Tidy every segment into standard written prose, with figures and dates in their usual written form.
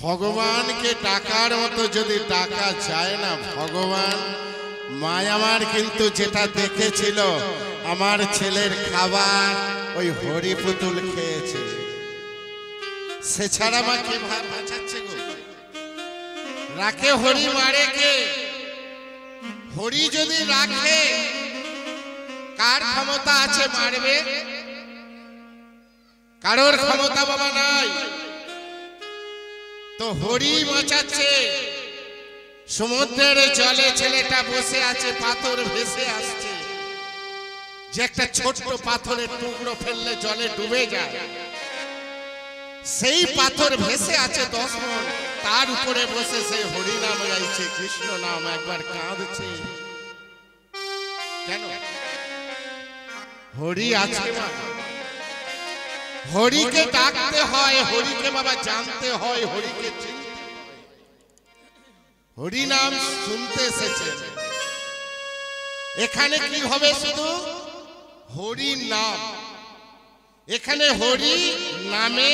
भगवान के टाकार मतो यदि टाका चाय ना भगवान माय आमार किन्तु जेटा देखेछिलो आमार छेलेर खाबार ओई हरि पुतुल खेयेछे से छाड़ा मा के बाँचाच्छे गो राखे हरि मारे के हरि यदि राखे कार क्षमता आछे मारबे कारोर क्षमता बाबा नाई तो हरि बाँचाচ্ছে সমুদ্রের জলে ছেলেটা বসে আছে পাথর ভেসে আসছে যে একটা ছোট পাথরের টুকরো ফেললে জলে ডুবে যায় সেই পাথর ভেসে আছে 10 মণ তার উপরে বসে সে হরি নাম গাইছে কৃষ্ণ নাম একবার কাঁদছে কেন হরি আছে মা हरि के डाकते हैं हरि के बाबा जानते हैं हरि के चिंते हरि नाम सुनते से एखाने की होबे शुधु हरि नाम एखाने हरि नामे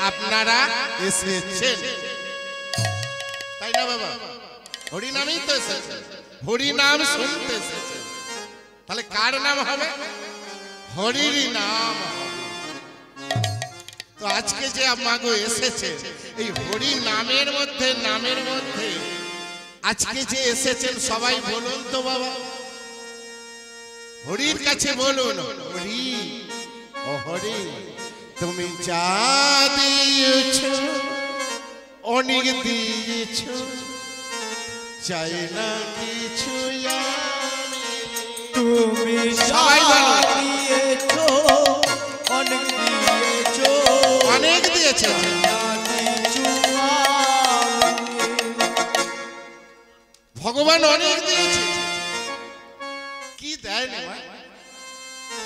आपनारा एसेछेन ताई ना बाबा हरि नामेई तो एसेछेन हरि नाम सुनते एसेछेन ताहले कार नाम होबे हरिर नाम तो आज के जे आमागो एसेछे এই হরি নামের মধ্যে আজকে যে এসেছেন সবাই বলুন তো বাবা হরির কাছে বলুন হরি ও হরি তুমি যা দিয়েছো অনেক দিয়েছো চাই না কিছু তুমি সবাই বলো अनेक दिए भगवान अनेक दिए की देय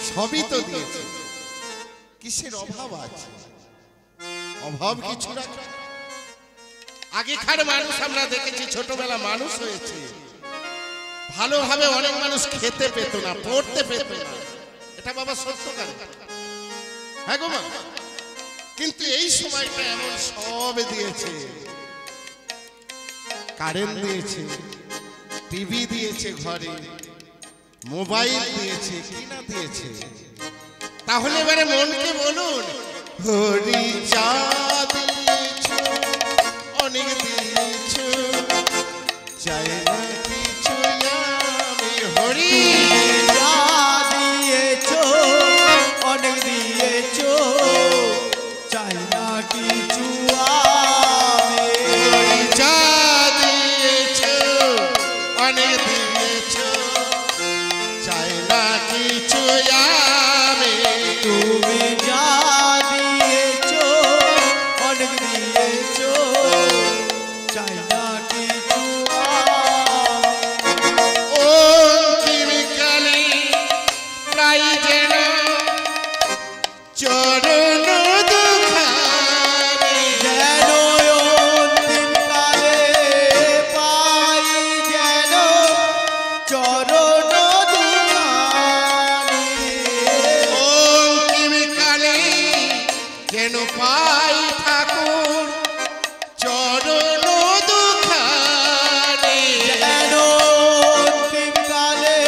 सभी तो दिए किसेर अभाव आछे अभाव किछु राखे আগেকার মানুষ আমরা দেখেছি ছোটবেলা মানুষ হয়েছে ভালোভাবে অনেক মানুষ খেতে পেত না পড়তে পেত না এটা বাবা সত্য কথা হ্যাঁ গো মা কিন্তু এই সময়টা এমন সব দিয়েছে কারেন্ট দিয়েছে টিভি দিয়েছে ঘরে মোবাইল দিয়েছে কি না দিয়েছে তাহলে এবারে মনকে বলুন হরি যা দিয়েছো অনেক দিয়েছো চাই না কিছু আমি হরি যা দিয়েছো অনেক দিয়েছো চাই না কিছু আমি যা দিয়েছো অনেক দিয়েছো চাই না কিছু আমি তুমি যা দিয়েছো অনেক দিয়েছো চাই না কিছু ও কিমিকালি প্রায় যেন চরণ দুখানি যেন অন্তিম কালে পাই যেন চরণ দুখানি অন্তিম কালে যেন পাই ঠাকুর চরণ দুখানি যেন অন্তিম কালে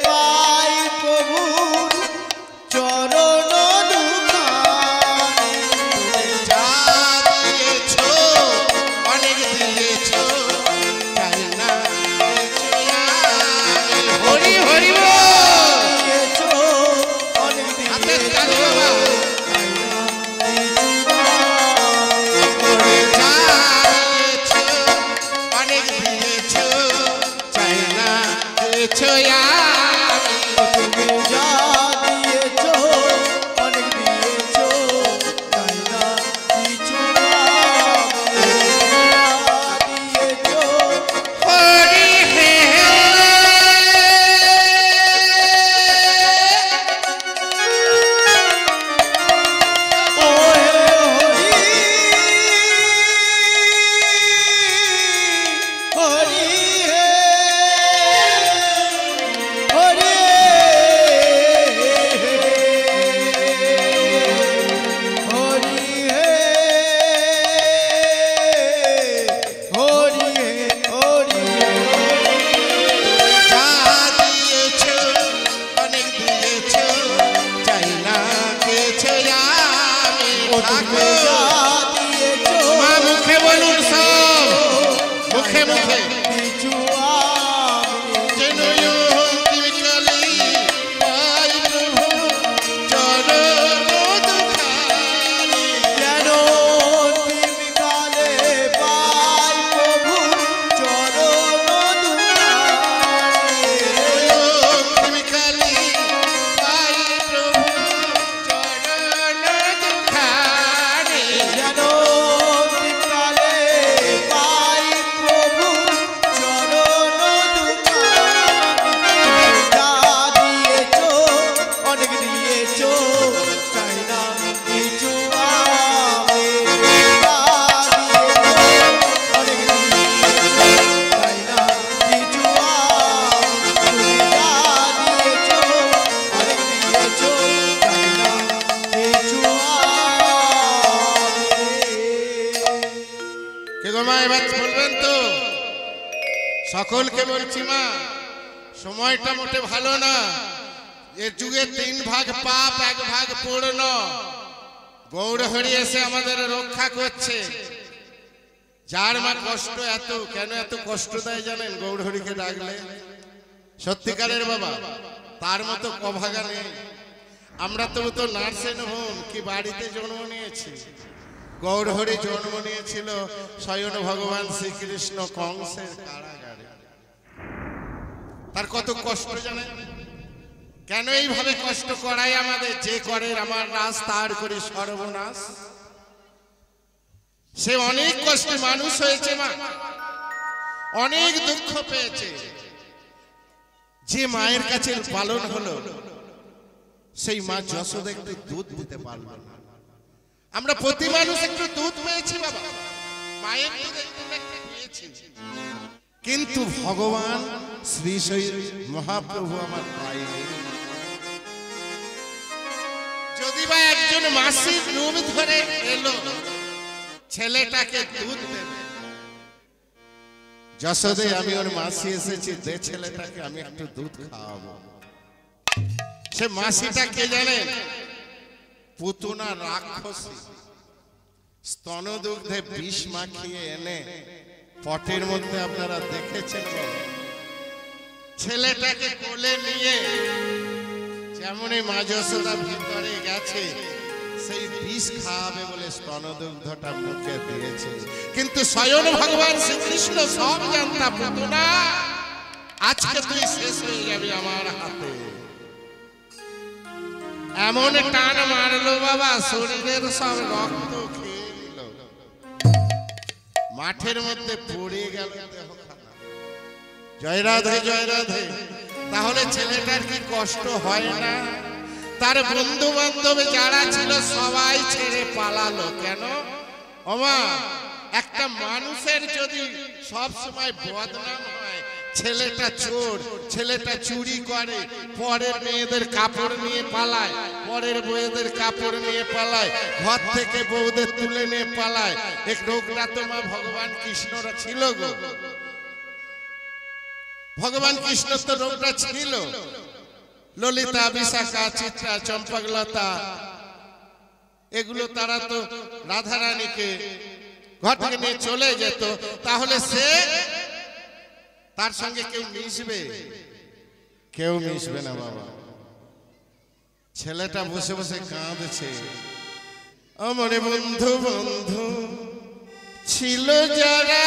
পাই প্রভুর চরণ দুখানি যা দিয়েছো অনেক দিয়েছো চাই না কিছু আমি হরি হরি দিয়েছো অনেক দিয়েছো হাতের তালি বাবা থাকো। মা মুখে বলুন সব, মুখে মুখে সকলকে বলছি মা, সময়টা মোটে ভালো না। এ যুগে 3 ভাগ পাপ 1 ভাগ পূর্ণ। গৌরহরি এসে আমাদের রক্ষা করছে। যার মা কষ্ট এত, কেন এত কষ্ট দেয় জানেন? গৌরহরিকে ডাকলে সত্যিকারের বাবা তার মতো কভাগা নেই। আমরা তো নার্সিং হোম কি বাড়িতে জন্ম নিয়েছি। গৌরহরি জন্ম নিয়েছিল স্বয়ং ভগবান শ্রীকৃষ্ণ কংসের কারাগারে। তার কত কষ্ট জানেন? কেন এইভাবে কষ্ট করায় আমাদের? যে করে আমার নাশ তার করি সর্বনাশ। সে অনেক কষ্টে মানুষ হয়েছে মা, অনেক দুঃখ পেয়েছে। যে মায়ের কাছে পালন হলো সেই মা যশোদা একটু দুধ দিতে পারল না। আমরা প্রতি মানুষ একটু দুধ পেয়েছি বাবা, মায়ের দুধ একটু পেয়েছি, কিন্তু ভগবান শ্রী শ্রী মহাপ্রভু আমার পাইনি। যদি বা একজন মাসির রূপ ধরে এলো ছেলেটাকে দুধ দেবে, যশোদে আমি ওর মাসি এসেছি, দে ছেলেটাকে আমি একটু দুধ খাওয়াবো। সে মাসিটা কে জানেন? পুতনা রাক্ষসী। স্তনদুগ্ধে বিষ মাখিয়ে এনে পটের মধ্যে আপনারা দেখেছেন। ছেলেটাকে কোলে নিয়ে যেমনই মা যশোদা ভিতরে গেছে, সেই বিষ খাওয়াবে বলে স্তনদুগ্ধটা মুখে দিয়েছে। কিন্তু স্বয়ং ভগবান শ্রীকৃষ্ণ সব জানতা, পুতনা আজকে তুই শেষ হয়ে যাবি আমার হাতে। এমন টান মারলো বাবা, শরীরের সব রক্ত খেয়ে নিল, মাঠের মধ্যে পড়ে গেল দেহখানা। জয় রাধে জয় রাধে। তাহলে ছেলেটার কি কষ্ট হয় না? তার বন্ধু বান্ধব যারা ছিল সবাই ছেড়ে পালালো। কেন? ওমা, একটা মানুষের যদি সব সময় বদনাম হয়, ছেলেটা চোর, ছেলেটা চুরি করে, পরের মেয়েদের কাপড় নিয়ে পালায়, পরের বউদের কাপড় নিয়ে পালায়, ঘর থেকে বউদের তুলে নিয়ে পালায়, এক রোগটা তো মা ভগবান কৃষ্ণরা ছিল গো। ভগবান কৃষ্ণ তো রোগটা ছিল। ললিতা, বিশাখা, চিত্রা, চম্পকলতা, এগুলো তারা তো রাধারানীকে ঘর থেকে নিয়ে চলে যেত। তাহলে সে তার সঙ্গে কেউ মিশবে? কেউ মিশবে না বাবা। ছেলেটা বসে বসে কাঁদছে, আমার বন্ধু বন্ধু ছিল যারা,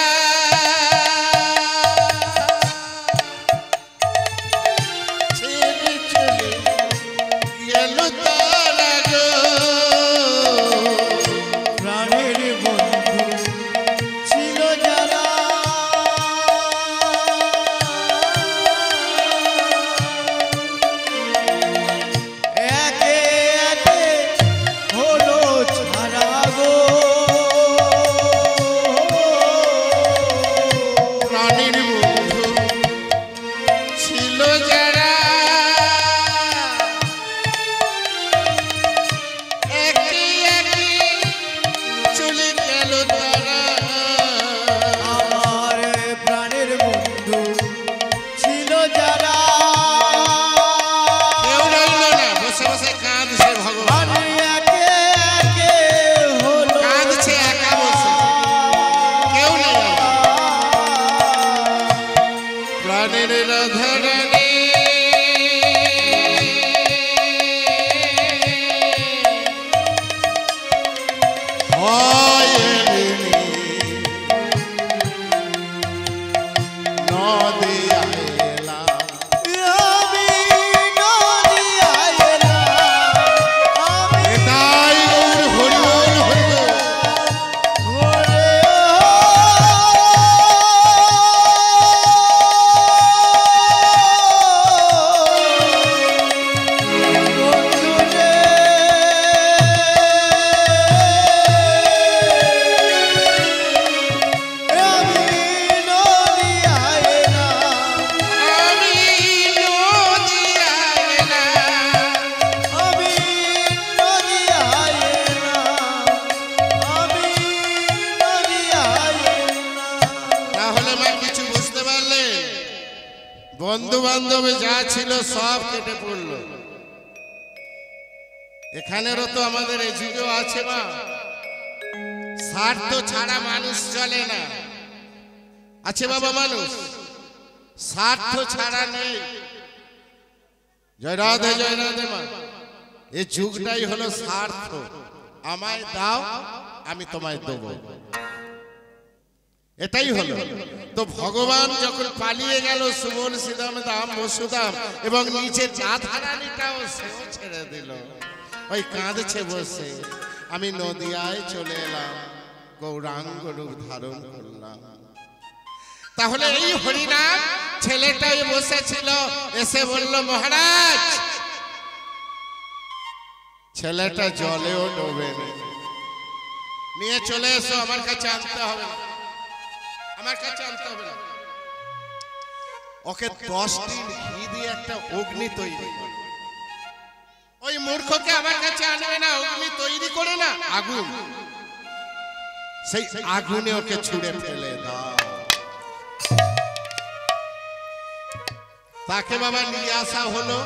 বন্ধু বান্ধব যা ছিল সব কেটে পড়লো। এখানেরও তো আমাদের এই যুগেও আছে মা, স্বার্থ ছাড়া মানুষ চলে না। আছে বাবা, মানুষ স্বার্থ ছাড়া নেই। জয় রাধে মা। এই যুগটাই হলো স্বার্থ, আমায় দাও আমি তোমায় দেবো, এটাই হলো। তো ভগবান যখন পালিয়ে গেল সুবল শ্রীদাম দাম বসুদাম এবং নিচের রাধারানীটাও সেও ছেড়ে দিল, ওই কাঁদছে বসে। আমি নদিয়ায় চলে এলাম, গৌরাঙ্গ রূপ ধারণ করলাম। তাহলে এই হরিনাম ছেলেটাই বসেছিল, এসে বলল মহারাজ ছেলেটা জলেও ডোবে না, নিয়ে চলে এসো, আমার কাছে আনতে হবে না, আমার কাছে আনতে হবে না। ওকে 10 দিন ঘি দিয়ে একটা অগ্নি তৈরি করে, ওই মূর্খকে আমার কাছে আনবে না, অগ্নি তৈরি করে না আগুন, সেই আগুনে ওকে ছুঁড়ে ফেলে দাও। তাকে বাবা নিয়ে আসা হলো,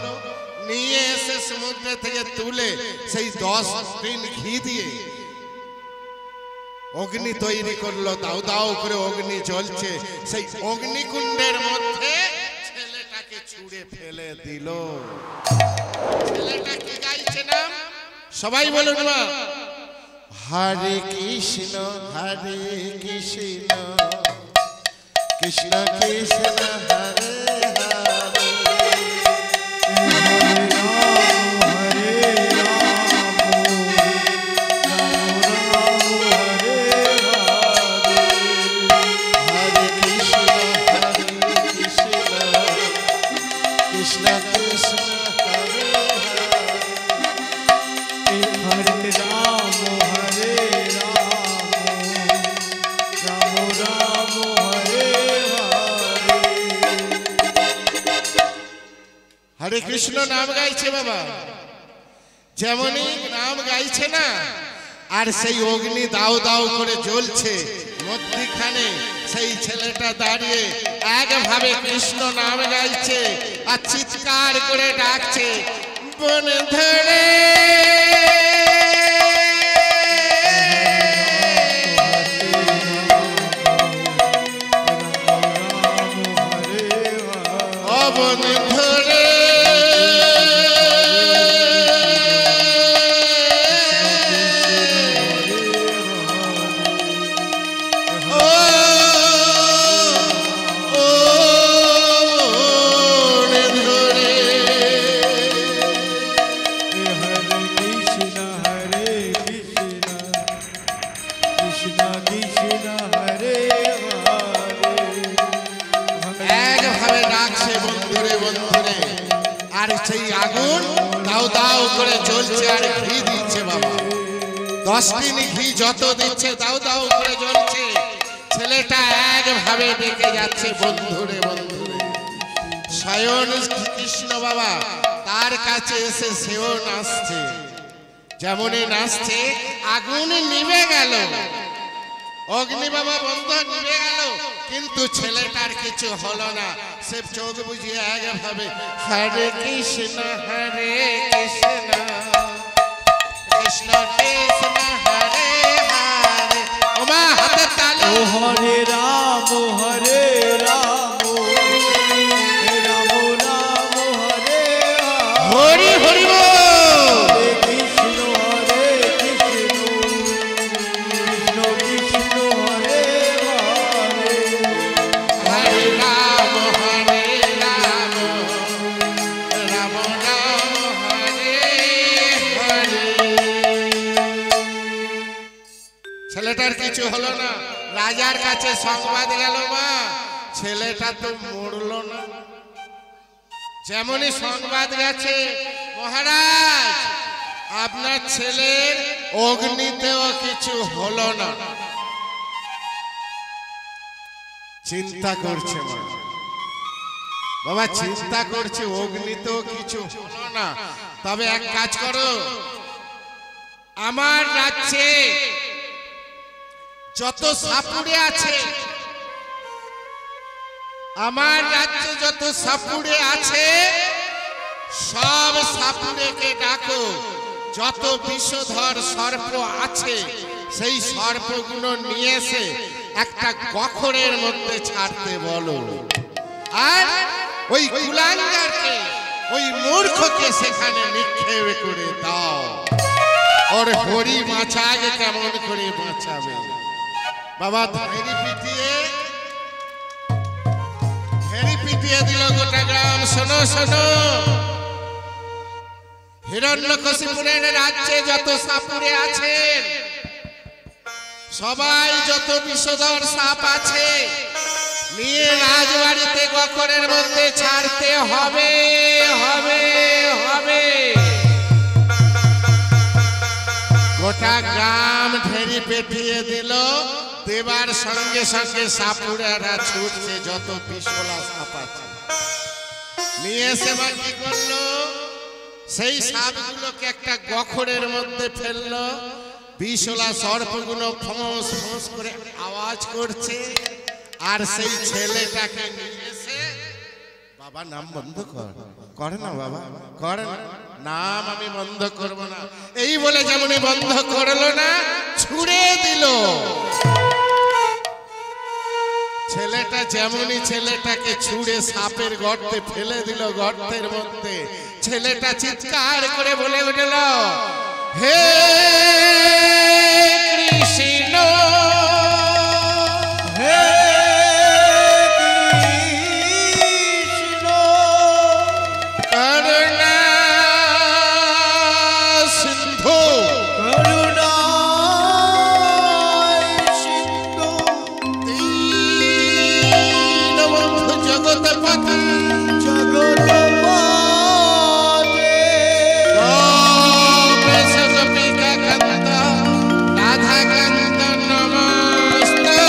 নিয়ে এসে সমুদ্র থেকে তুলে সেই 10 দিন ঘি দিয়ে অগ্নি তৈরি করলো, দাও দাও করে অগ্নি জ্বলছে, সেই অগ্নিকুণ্ডের মধ্যে ছেলেটাকে ছুঁড়ে ফেলে দিল। ছেলেটা কি গাইছে নাম সবাই বলুন মা, হরে কৃষ্ণ কৃষ্ণ কৃষ্ণ হরে হরে কৃষ্ণ নাম গাইছে বাবা, যেমনই নাম গাইছে না, আর সেই অগ্নি দাও দাও করে জ্বলছে, মধ্যখানে সেই ছেলেটা দাঁড়িয়ে একভাবে কৃষ্ণ নাম গাইছে আর চিৎকার করে ডাকছে, বন ধরে বন ধরে সেই আগুন দাও দাও করে জ্বলছে আর ঘি দিচ্ছে বাবা, 10 দিন ঘি যত দিচ্ছে দাও দাও করে জ্বলছে। ছেলেটা একভাবে ডেকে যাচ্ছে বন্ধুরে বন্ধুরে। স্বয়ং কৃষ্ণ বাবা তার কাছে এসে সেও নাচছে, যেমনই নাচছে আগুন নিভে গেল, অগ্নি বাবা বন্ধ নিভে গেল, কিন্তু ছেলেটার কিছু হলো না। সে চোখ বুঝিয়ে একভাবে হরে কৃষ্ণ কৃষ্ণ কৃষ্ণ হরে হরে, ওমা হাতে তালি, ও হরে রাম রাম রাম রাম হরে হরি হরি হরে কৃষ্ণ ছেলেটার কিছু হলো না, রাজার কাছে সংবাদ গেল, মা ছেলেটা তো মরলো না। যেমনই সংবাদ গেছে, মহারাজ আপনার ছেলের অগ্নিতেও কিছু হলো না। চিন্তা করছে মা, বাবা চিন্তা করছে অগ্নিতেও কিছু হলো না। তবে এক কাজ করো, আমার রাজ্যে যত সাপুড়ে আছে, আমার রাজ্যে যত সাপুড়ে আছে সব সাপুড়েকে ডাকো, যত বিষধর সর্প আছে সেই সর্পগুলো নিয়ে এসে একটা গখরের মধ্যে ছাড়তে বলো, আর ওই কুলাঙ্গারকে, ওই মূর্খকে সেখানে নিক্ষেপ করে দাও। ওর হরি বাঁচাকে কেমন করে বাঁচাবে? বাবা ধেড়ি পিটিয়ে দিল গোটা গ্রাম। শোনো শোনো, হিরণ্যকশিপুরের রাজ্যে যত সাপুড়ে আছেন সবাই, যত বিষধর সাপ আছে নিয়ে রাজবাড়িতে গখরের মধ্যে ছাড়তে হবে হবে হবে। গোটা গ্রাম ঢেড়ি পেটিয়ে দিল, দেবার সঙ্গে সঙ্গে সাপুড়েরা ছুটছে, যত বিষলা সাপ আছে নিয়ে এসে কি করলো, সেই সাপগুলোকে একটা গখরের মধ্যে ফেললো। বিষলা সর্পগুলো ফোঁস ফোঁস করে আওয়াজ করছে, আর সেই ছেলেটাকে নিয়ে এসে, বাবা নাম বন্ধ করে না, বাবা করে না, নাম আমি বন্ধ করব না, এই বলে যেমনই বন্ধ করলো না, ছুড়ে দিল। ছেলেটা যেমনই ছেলেটাকে ছুড়ে সাপের গর্তে ফেলে দিল, গর্তের মধ্যে ছেলেটা চিৎকার করে বলে উঠল, হে কৃষ্ণ, হে করুণা সিন্ধু, করুণা সিন্ধু, দীনবন্ধু জগৎপতি, জগৎপতে, গোপেশ গোপিকা কান্ত, রাধাকান্ত নমস্তুতে।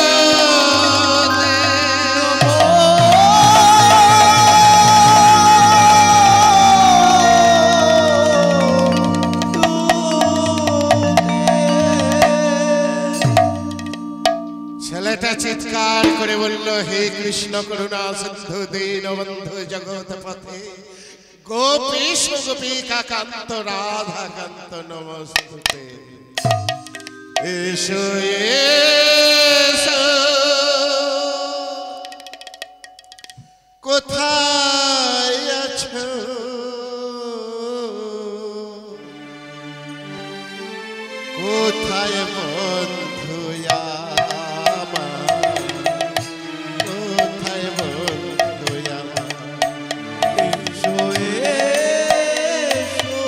ছেলেটা চিৎকার করে বলল, হে কৃষ্ণ করুণা সিন্ধু দীনবন্ধু জগৎপতে, গোপীশ গোপিকা কান্ত রাধাকান্ত নমস্তুতে। এসো এসো, কোথায় আছো, কোথায় বন্ধু আমার, কোথায় বন্ধু আমার? এসো এসো,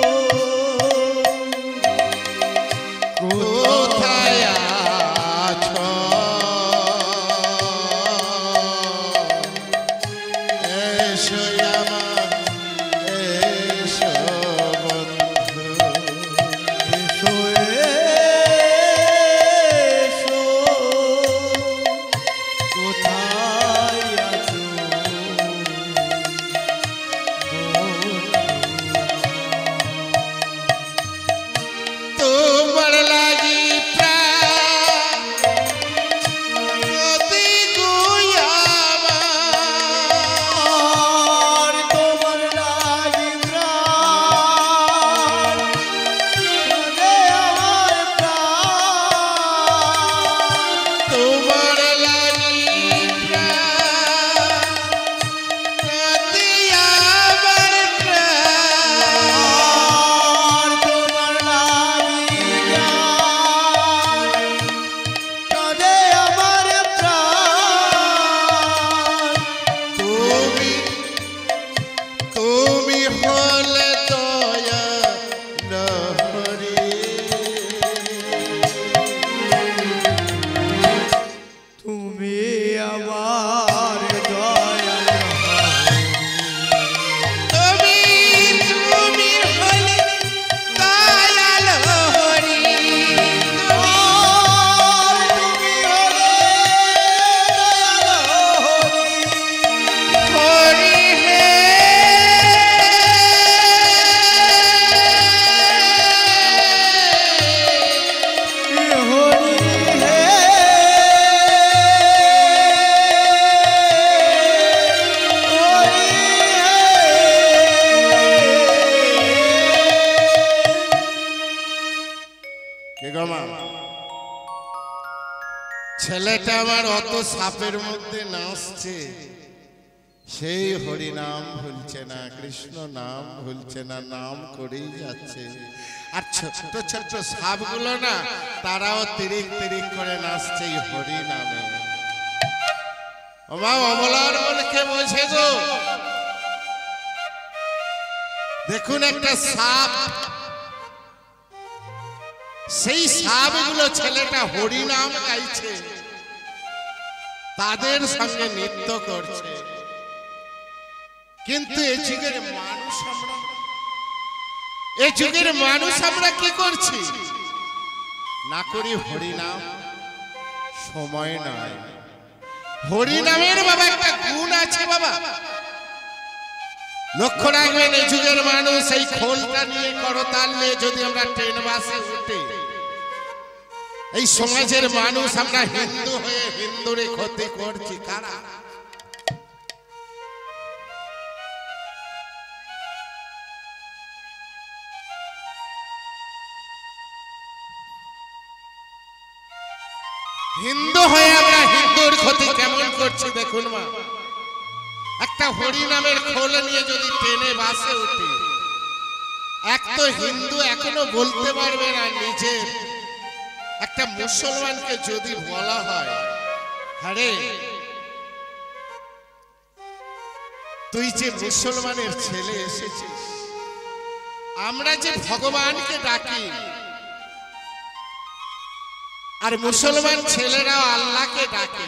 কোথায় আছো, এসো আমার, এসো বন্ধু। এসো এসো, ছেলেটা আমার অত সাপের মধ্যে নাচছে, সেই হরি নাম ভুলছে না, কৃষ্ণ নাম ভুলছে না, নাম করেই যাচ্ছে। আর ছোট্ট ছোট্ট সাপগুলো না, তারাও তিরিক তিরিক করে নাচছে এই হরি নামে। ওমা অবলার বলে কে বলছে গো? দেখুন একটা সাপ, সেই সাপগুলো ছেলেটা হরি নাম গাইছে, তাদের সঙ্গে নৃত্য করছে। কিন্তু এই যুগের মানুষ আমরা কি করছি? না করি হরিনাম, সময় নয়। হরিনামের বাবা একটা গুণ আছে বাবা, লক্ষ্য রাখবেন। এই যুগের মানুষ এই খোলটা নিয়ে করতাল নিয়ে যদি আমরা ট্রেন বাসে উঠে, এই সমাজের মানুষ আমরা হিন্দু হয়ে হিন্দুরে ক্ষতি করছি। কারা? হিন্দু হয়ে আমরা হিন্দুর ক্ষতি কেমন করছি দেখুন মা। একটা হরি নামের খোল নিয়ে যদি ট্রেনে বাসে উঠি, এক তো হিন্দু এখনো বলতে পারবে না নিজে। একটা মুসলমানকে যদি বলা হয়, আরে তুই যে মুসলমানের ছেলে এসেছিস, আমরা যে ভগবানকে ডাকি, আর মুসলমান ছেলেরাও আল্লাহকে ডাকে।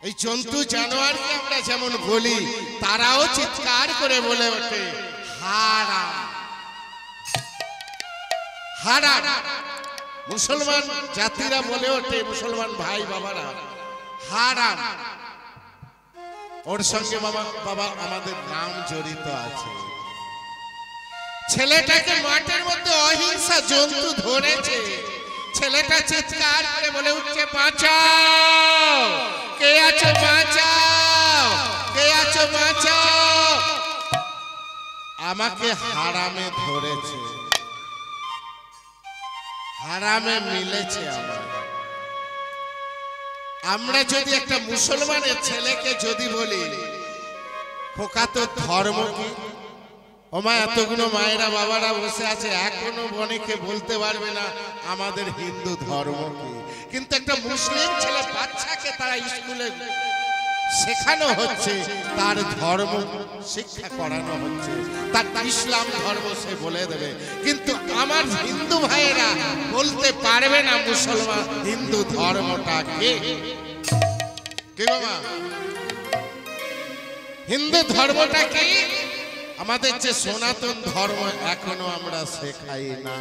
এই জন্তু জানোয়ারকে আমরা যেমন বলি, তারাও চিৎকার করে বলে ওঠে হারাম হারাম। মুসলমান জাতিরা বলে ওঠে, মুসলমান ভাই বাবারা, হারাম। ওর সঙ্গে বাবা আমাদের নাম জড়িত আছে। ছেলেটাকে মাঠের মধ্যে অহিংসা জন্তু ধরেছে, ছেলেটা চিৎকার করে বলে উঠছে বাঁচাও, কে আছো বাঁচাও, কে আছো বাঁচাও। আমাকে হারামে ধরেছে, হারামে মিলেছে আমার। আমরা যদি একটা মুসলমানের ছেলেকে যদি বলি খোকা তো ধর্ম কি, ওমা এতগুলো মায়েরা বাবারা বসে আছে, এখনো অনেকে বলতে পারবে না আমাদের হিন্দু ধর্ম কি। কিন্তু একটা মুসলিম ছেলে বাচ্চাকে তারা স্কুলে শেখানো হচ্ছে, তার ধর্ম শিক্ষা করানো হচ্ছে, তার ইসলাম ধর্ম সে বলে দেবে। কিন্তু আমার হিন্দু ভাইয়েরা বলতে পারবে না মুসলমান হিন্দু ধর্মটা কে। কে বাবা? হিন্দু ধর্মটা কি? আমাদের যে সনাতন ধর্ম এখনো আমরা শেখাই না।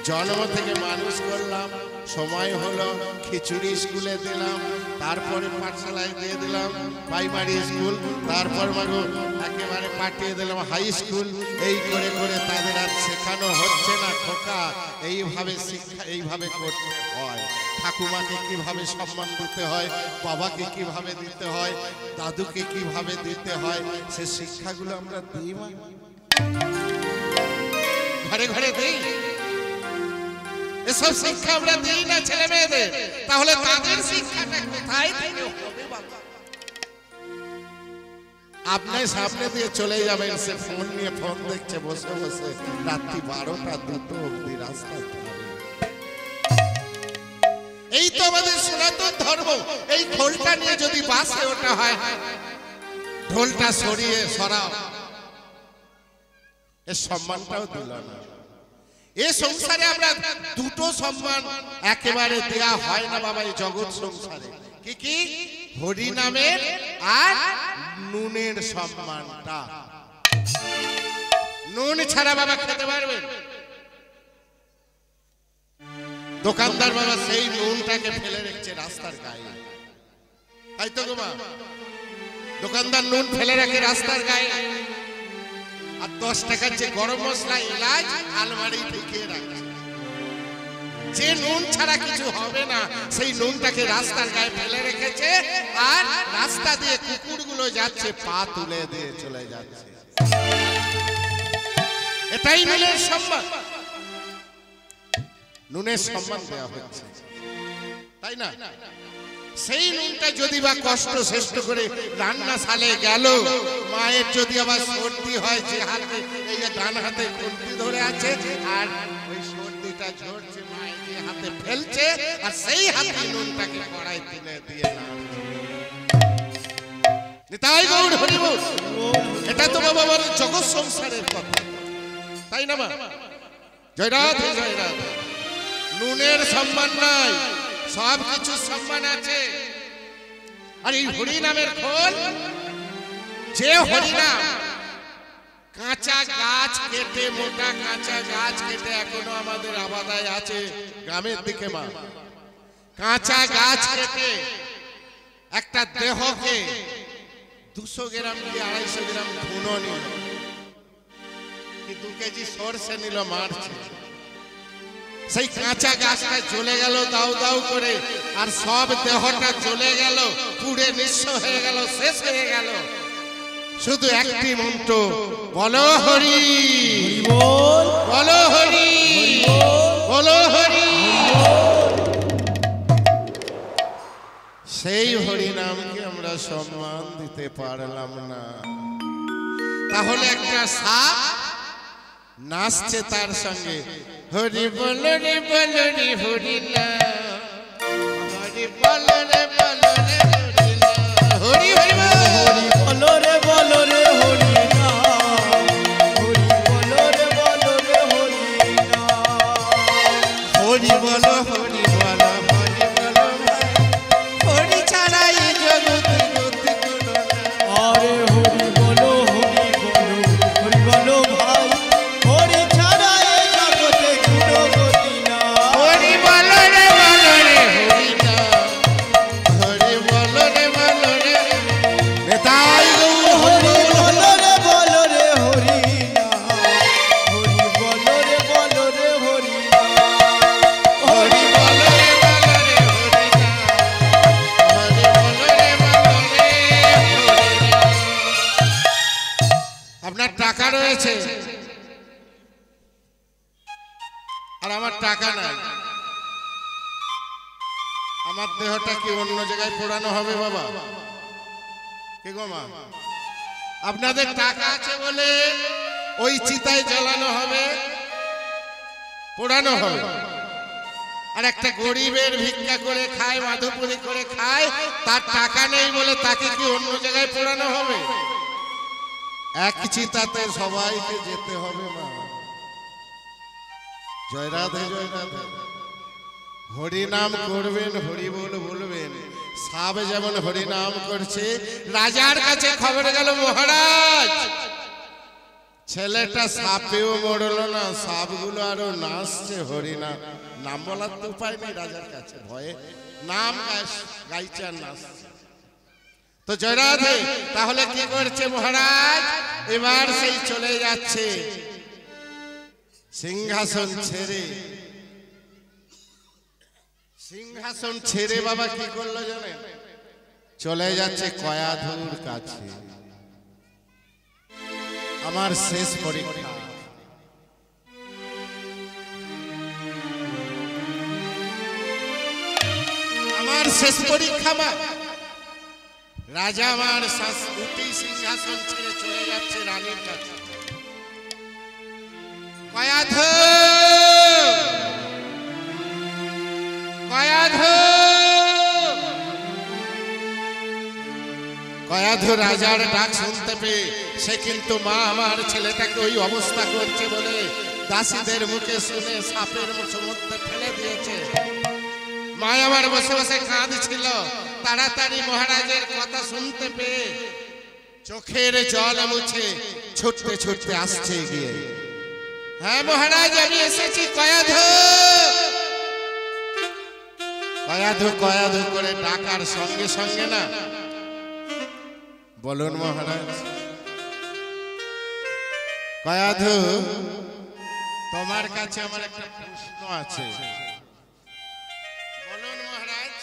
জন্ম থেকে মানুষ করলাম, সময় হলো খিচুড়ি স্কুলে দিলাম, তারপরে পাঠশালায় দিয়ে দিলাম প্রাইমারি স্কুল, তারপর মাগো একেবারে পাঠিয়ে দিলাম হাই স্কুল। এই করে করে তাদের আর শেখানো হচ্ছে না খোকা এইভাবে শিক্ষা এইভাবে করতে হয়, ঠাকুমাকে কিভাবে সম্মান দিতে হয়, বাবাকে কিভাবে দিতে হয়, দাদুকে কিভাবে দিতে হয়, সে শিক্ষাগুলো আমরা দিই না, ঘরে ঘরে দিই। এসব শিক্ষা আমরা দিই না ছেলে মেয়েদের, তাহলে তাদের শিক্ষাটা কোথায় থেকে হবে বাবা? আপনি সামনে দিয়ে চলে যাবেন, সে ফোন নিয়ে ফোন দেখছে বসে বসে রাত্রি 12টা 2টো অবধি রাস্তায়। এই তো আমাদের সনাতন ধর্ম। এই ঢোলটা নিয়ে যদি বাসে ওঠা হয়, ঢোলটা সরাও, এর সম্মানটাও দিল না। এ সংসারে আমরা দুটো সম্মান একেবারে দেয়া হয় না বাবা এই জগৎ সংসারে। কি কি? হরি নামের আর নুনের সম্মানটা। নুন ছাড়া বাবা খেতে পারবেন? দোকানদার বাবা সেই নুনটাকে ফেলে রেখেছে রাস্তার গায়ে, তাই তো গো মা? দোকানদার নুন ফেলে রাখে রাস্তার গায়ে, আর 10 টাকার যে গরম মশলা এলাচ আলমারি ঢুকিয়ে রাখছে। যে নুন ছাড়া কিছু হবে না, সেই নুনটাকে রাস্তার গায়ে ফেলে রেখেছে, আর রাস্তা দিয়ে কুকুরগুলো যাচ্ছে, পা তুলে দিয়ে চলে যাচ্ছে। এটাই নুনের সম্মান, নুনের সম্মান দেওয়া হচ্ছে। তাই না? সেই নুনটা যদি বা কষ্ট শ্রেষ্ঠ করে রান্না সালে গেল, মায়ের যদি আবার সর্দি হয়, যে হাতে এই যে ডান হাতে খুন্তি ধরে আছে আর ওই সর্দিটা ঝরছে, মায়ের যে হাতে ফেলছে আর সেই হাতে নুনটাকে কড়াই তুলে দিয়ে না, তাই গৌর হরি বল। এটা তো বাবা আমার জগৎ সংসারের কথা, তাই না মা? জয় রাধে জয় রাধে। নুনের সম্মান নাই, সব কিছু সম্মান আছে। আর এই হরি নামের খোল, যে হরি নাম কাঁচা গাছ কেটে, মোটা কাঁচা গাছ কেটে এখনো আমাদের আবাদায় আছে গ্রামের দিকে মা, কাঁচা গাছ কেটে একটা দেহকে 200 গ্রাম কি 250 গ্রাম ধুনো নিল, কি 2 কেজি সরষে নিল, মারছে, সেই কাঁচা গাছটা জ্বলে গেল দাউ দাউ করে, আর সব দেহটা জ্বলে গেল, পুড়ে নিঃস্ব হয়ে গেল, শেষ হয়ে গেল। শুধু একটি মন্ত্র, বলো হরি বল, বলো হরি বলো হরি। সেই হরি নামকে আমরা সম্মান দিতে পারলাম না। তাহলে একটা সাপ নাচছে তার সঙ্গে, হরি বল রে বল রে হরি না, হরি বল রে বল রে হরি না, হরি হরি বল, বলো রে বলো রে হরি না, হরি বলো রে বলো রে হরি না, হরি বল হরি বল হরি বল, হরি ছাড়া এই জগতে গতি কোনো না। আরে হরি বলো হরি বলো ভাই, হরি ছাড়া এই জগতে কোনো গতি না। হরি বল রে হরি না, হরি বল রে নেতাই হরি বলো রে হরি না, হরি বলো রে হরি না, হরি বল রে হরি না, হরি বল রে হরি না। আপনার টাকা রয়েছে আর আমার টাকা নাই, আমার দেহটা কি অন্য জায়গায় পোড়ানো হবে বাবা? কি গো মা? আপনাদের টাকা আছে বলে ওই চিতায় জ্বালানো হবে, পোড়ানো হবে। আর একটা গরিবের ভিক্ষা করে খায়, মাধুপুরি করে খায়, তার টাকা নেই বলে তাকে কি অন্য জায়গায় পোড়ানো হবে? এক চিতাতে সবাইকে যেতে হবে মা। জয় রাধে জয় রাধে। হরি নাম করবেন, হরি বল বলবেন। সাপ যেমন হরি নাম করছে, রাজার কাছে খবর গেল, মহারাজ ছেলেটা সাপেও মরলো না, সাপগুলো আরো নাচছে হরি নাম। নাম বলার তো উপায় নেই রাজার কাছে, ভয়ে নাম গাইছে আর নাচছে। তো জয় রাধে। তাহলে কি করছে মহারাজ? এবার সেই চলে যাচ্ছে সিংহাসন ছেড়ে, সিংহাসন ছেড়ে বাবা কি করলো জানেন? চলে যাচ্ছে কয়াধুর কাছে। আমার শেষ পরীক্ষা, আমার শেষ পরীক্ষা মা। রাজা আমার উঠি সিংহাসন ছেড়ে চলে যাচ্ছে রানীর কাছে। কয়াধু কয়াধু কয়াধু রাজার ডাক শুনতে পেয়ে সে কিন্তু মা আমার ছেলেটাকে ওই অবস্থা করছে বলে দাসীদের মুখে শুনে সাপের মধ্যে ফেলে দিয়েছে। মা আমার বসে বসে কাঁদছিল। তাড়াতাড়ি মহারাজের কথা শুনতে পেয়ে চোখের জল মুছে ছুটতে ছুটতে আসছে গিয়ে, হ্যাঁ মহারাজ আমি এসেছি। কয়াধু কয়াধু কয়াধু করে ডাকার সঙ্গে সঙ্গে না, বলুন মহারাজ। কয়াধু তোমার কাছে আমার একটা প্রশ্ন আছে, বলুন মহারাজ।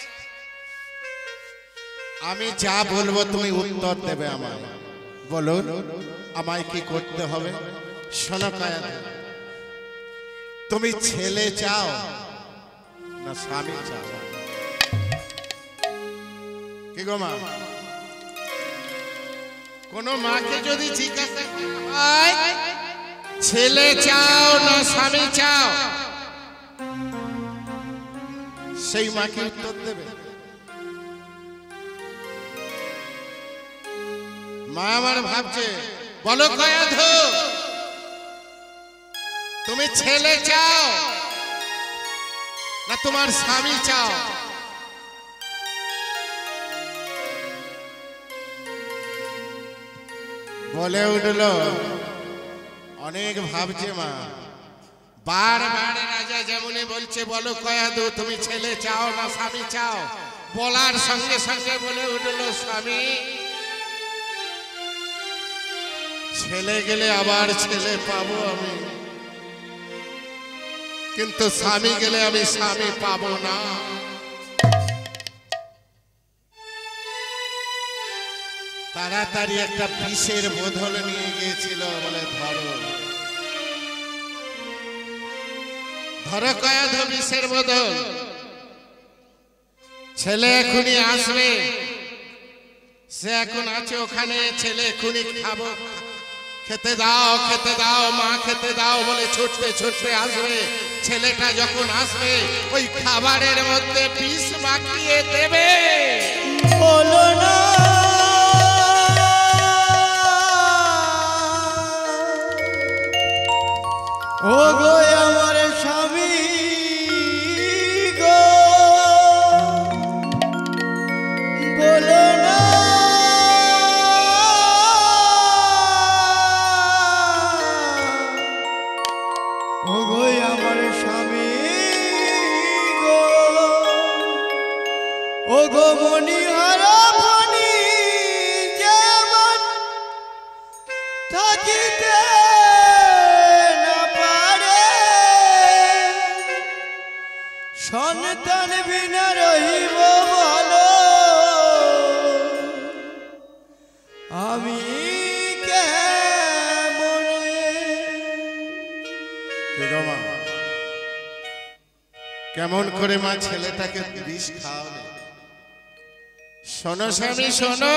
আমি যা বলবো তুমি উত্তর দেবে আমায়। বলুন আমায় কি করতে হবে? শোনো কয়াধু, তুমি ছেলে চাও না স্বামী চাও? কি গো মা, কোন মাকে যদি জিজ্ঞাসা হয় ছেলে চাও না স্বামী চাও, সেই মাকে উত্তর দেবে? মা আমার ভাবছে, বলো কয়াধু, তুমি ছেলে চাও না তোমার স্বামী চাও? বলে উঠল, অনেক ভাবছে মা। বারবার রাজা যেমনই বলছে, বলো কয়াধু, তুমি ছেলে চাও না স্বামী চাও? বলার সঙ্গে সঙ্গে বলে উঠল, স্বামী। ছেলে গেলে আবার ছেলে পাবো আমি, কিন্তু স্বামী গেলে আমি স্বামী পাবো না। তাড়াতাড়ি একটা বিষের বোতল নিয়ে গিয়েছিল, বলে ধরো ধরো কয়াধু বিষের বোতল, ছেলে এখনই আসবে, সে এখন আছে ওখানে, ছেলে এখনই খাবো, খেতে দাও মা, খেতে দাও বলে ছুটতে ছুটতে আসবে। ছেলেটা যখন আসবে ওই খাবারের মধ্যে বিষ মাখিয়ে দেবে। বলো না ও গো আমার স্বামী গো, বলো না ও গো আমার স্বামী গো, ও গো মণিহারা ফণি যেমন থাকিতে সন্তান বিনা রহিব ভালো, আমি কেমন করে মা ছেলেটাকে বিষ খাওয়াবে? শোনো স্বামী শোনো,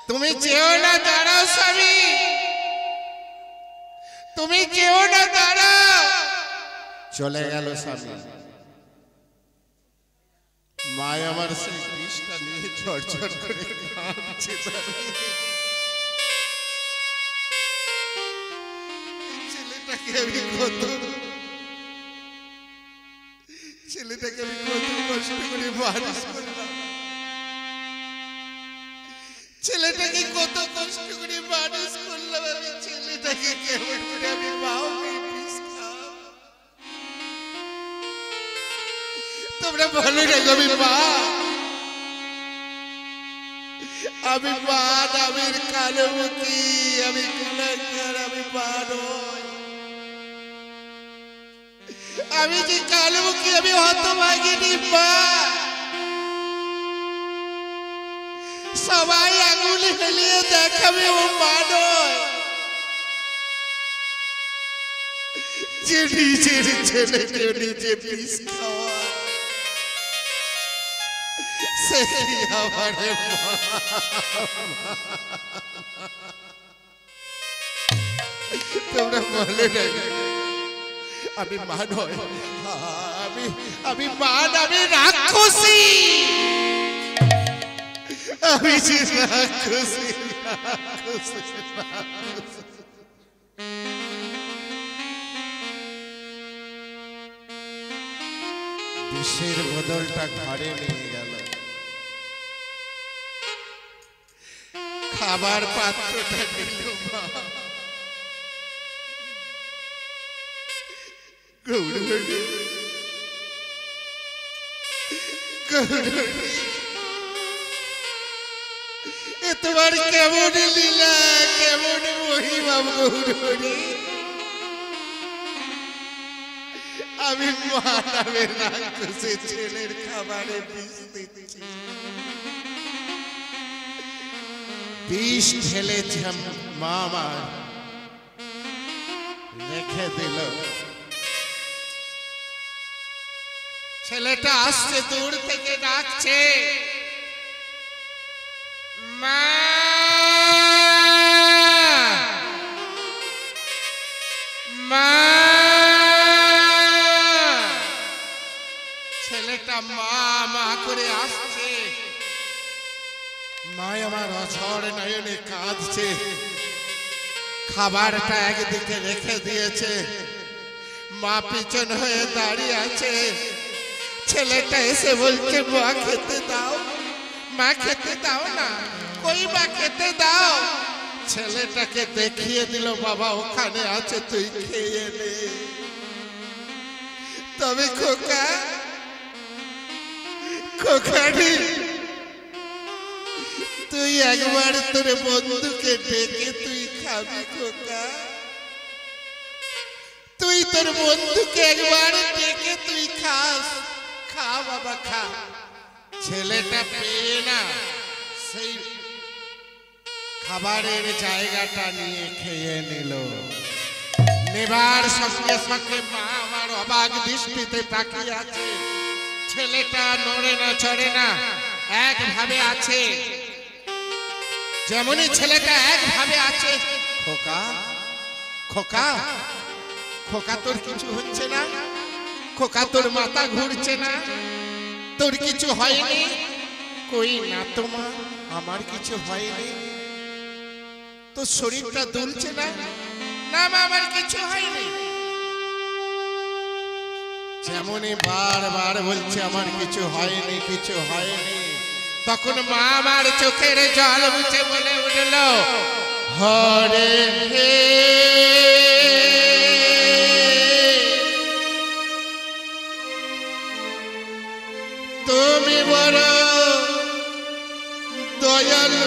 তুমি যেও না, দাঁড়াও স্বামী, তুমি যেও না, দাঁড়াও। চলে গেল স্বামী। মা আমার সেই বিষটা নিয়ে ঝরঝর করে কাঁদছে। ছেলেটাকে আমি কত কষ্ট করে মানুষ করলাম, ছেলেটাকে কত কষ্ট করে মানুষ করলাম আমি, ছেলেটাকে কেমন করে আমি মাকে বিষ খাওয়াবো? তোমরা বলো না আমি মা, আমি বাদ, আমি কালো মুখী, আমি গুনাহগার, আমি বাদ, আমি যে কালো মুখী, আমি হতভাগিনী মা। সবাই আঙুল হেলিয়ে দেখাবে ও মা নয়, যে নিজের ছেলেকে নিজে বিষ খাওয়ায়, সেই আমার মা। তোমরা বলে না আমি মা নয়, আমি মা, আমি রাক্ষসী, আমি যে রাক্ষসী। বিষের বদলটা ঘরে নিয়ে গেল, খাবার পাত্রটা নিল মা। গৌরী এ তোমার কেমন লীলা, কেমন মহিমা গৌরী। আমি মা নামের রাক্ষসী ছেলের খাবারে বিষ দিচ্ছি, বিষ ঢেলেছে মা আমার, রেখে দিল। ছেলেটা আসছে, দূর থেকে ডাকছে, মা। মা। ছেলেটা মা মা করে আসছে। মা আমার অঝড় নয়নে কাঁদছে, খাবারটা একদিকে রেখে দিয়েছে, মা পিছন হয়ে দাঁড়িয়ে আছে। ছেলেটা এসে বলছে, মা খেতে দাও, মা খেতে দাও না, কই মা খেতে দাও। ছেলেটাকে দেখিয়ে দিল, বাবা ওখানে আছে, তুই খেয়ে নে। তবে খোকা, খোকারি, তুই একবার তোর বন্ধুকে ডেকে তুই খাবি খোকা, তুই তোর বন্ধুকে একবার ডেকে তুই খাস, খা বাবা খা। ছেলেটা পেয়ে না সেই খাবারের জায়গাটা নিয়ে খেয়ে নিল। নেবার সঙ্গে সঙ্গে মা আমার অবাক দৃষ্টিতে তাকিয়ে আছে। ছেলেটা নড়ে না চড়ে না, একভাবে আছে, যেমনই ছেলেটা একভাবে আছে। খোকা, খোকা, খোকা, তোর কিছু হচ্ছে না? খোকা, তোর মাথা ঘুরছে না? তোর কিছু হয়নি? কই না তো মা, আমার কিছু হয়নি। তোর শরীরটা দুলছে না? না মা, আমার কিছু হয়নি। যেমনই বারবার বলছে আমার কিছু হয়নি, কিছু হয়নি, তখন মা আমার চোখের জল মুছে বলে উঠল, হরে হে, তুমি বড় দয়ালু